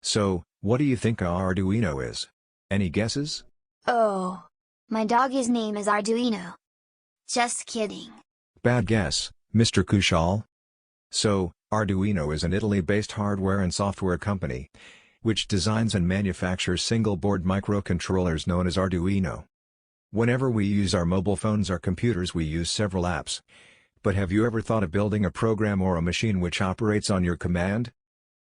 So, what do you think a Arduino is? Any guesses? Oh. My doggy's name is Arduino. Just kidding. Bad guess, Mr. Kushal. So, Arduino is an Italy-based hardware and software company, which designs and manufactures single-board microcontrollers known as Arduino. Whenever we use our mobile phones or computers, we use several apps. But have you ever thought of building a program or a machine which operates on your command?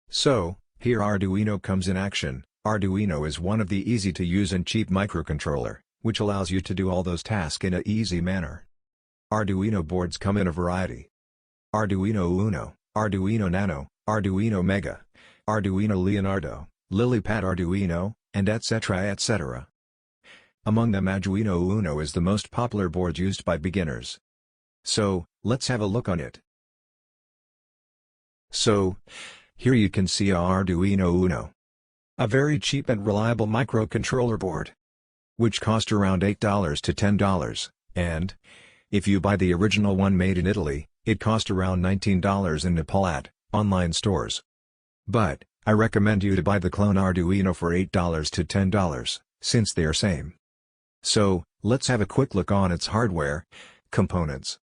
So, here Arduino comes in action. Arduino is one of the easy-to-use and cheap microcontroller, which allows you to do all those tasks in an easy manner. Arduino boards come in a variety. Arduino Uno, Arduino Nano, Arduino Mega, Arduino Leonardo, LilyPad Arduino, and etc. Among them Arduino Uno is the most popular board used by beginners. So, let's have a look on it. So, here you can see a Arduino Uno. A very cheap and reliable microcontroller board, which cost around $8 to $10, and, if you buy the original one made in Italy, it cost around $19 in Nepal at online stores. But, I recommend you to buy the clone Arduino for $8 to $10, since they are same. So, let's have a quick look on its hardware components.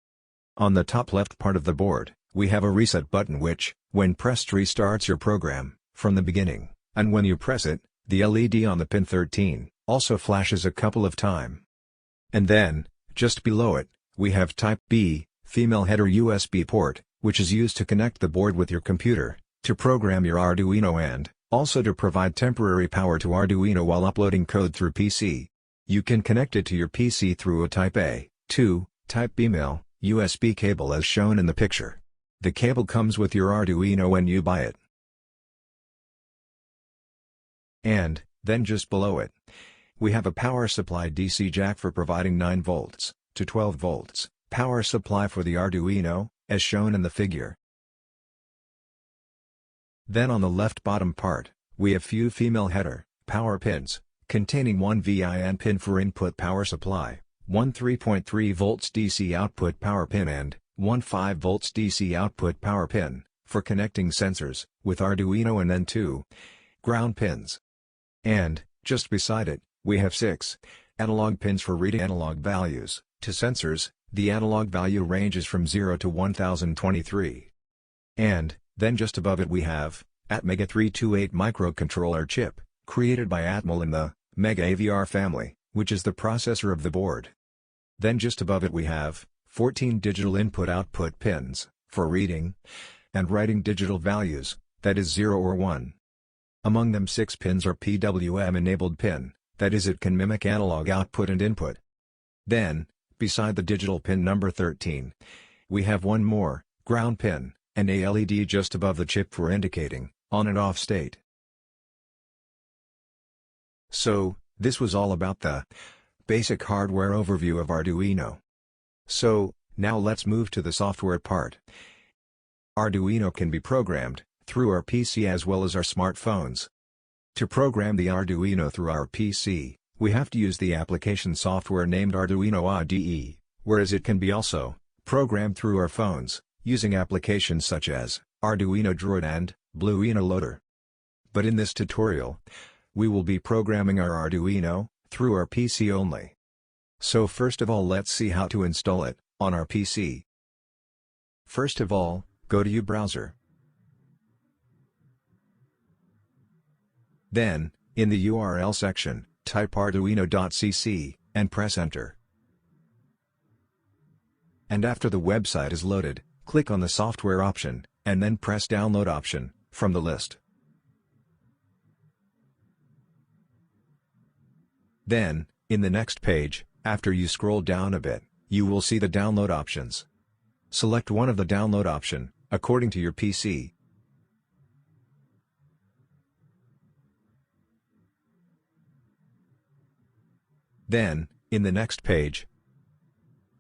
On the top left part of the board, we have a reset button which, when pressed, restarts your program from the beginning, and when you press it, the LED on the pin 13 also flashes a couple of times. And then, just below it, we have Type B, female header USB port, which is used to connect the board with your computer, to program your Arduino and, also to provide temporary power to Arduino while uploading code through PC. You can connect it to your PC through a Type A, 2, Type B male, USB cable as shown in the picture. The cable comes with your Arduino when you buy it. And, then just below it, we have a power supply DC jack for providing 9 volts to 12 volts power supply for the Arduino, as shown in the figure. Then on the left bottom part, we have few female header power pins, containing one VIN pin for input power supply, one 3.3 volts DC output power pin and one 5 volts DC output power pin, for connecting sensors, with Arduino, and then 2 ground pins. And, just beside it, we have 6 analog pins for reading analog values to sensors. The analog value ranges from 0 to 1023. And, then just above it we have, Atmega 328 microcontroller chip, created by Atmel in the Mega AVR family, which is the processor of the board. Then just above it we have 14 digital input-output pins, for reading and writing digital values, that is 0 or 1. Among them 6 pins are PWM-enabled pin, that is it can mimic analog output and input. Then, beside the digital pin number 13, we have one more ground pin, and a LED just above the chip for indicating on and off state. So, this was all about the basic hardware overview of Arduino. So, now let's move to the software part. Arduino can be programmed through our PC as well as our smartphones. To program the Arduino through our PC, we have to use the application software named Arduino IDE, whereas it can be also programmed through our phones, using applications such as Arduino Droid and Blueino Loader. But in this tutorial, we will be programming our Arduino through our PC only. So first of all, let's see how to install it on our PC. First of all, go to your browser. Then, in the URL section, type arduino.cc, and press enter. And after the website is loaded, click on the software option, and then press download option, from the list. Then, in the next page, after you scroll down a bit, you will see the download options. Select one of the download option, according to your PC. Then, in the next page,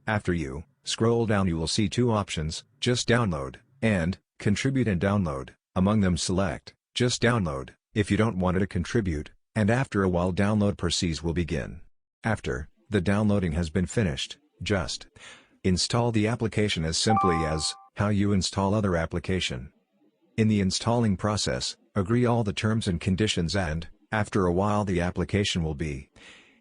after you scroll down, you will see 2 options, just download, and contribute and download. Among them select just download, if you don't want it to contribute, and after a while download process will begin. After the downloading has been finished, just install the application as simply as how you install other application. In the installing process, agree all the terms and conditions and, after a while the application will be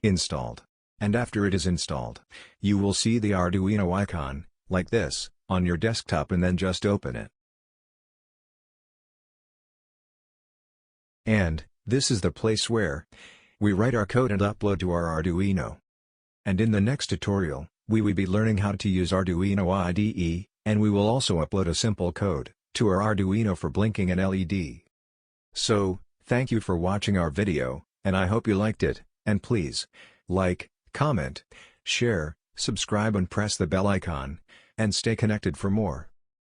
installed. And after it is installed, you will see the Arduino icon, like this, on your desktop and then just open it. And, this is the place where we write our code and upload to our Arduino. And in the next tutorial, we will be learning how to use Arduino IDE, and we will also upload a simple code to our Arduino for blinking an LED. So, thank you for watching our video, and I hope you liked it, and please, like, comment, share, subscribe and press the bell icon, and stay connected for more.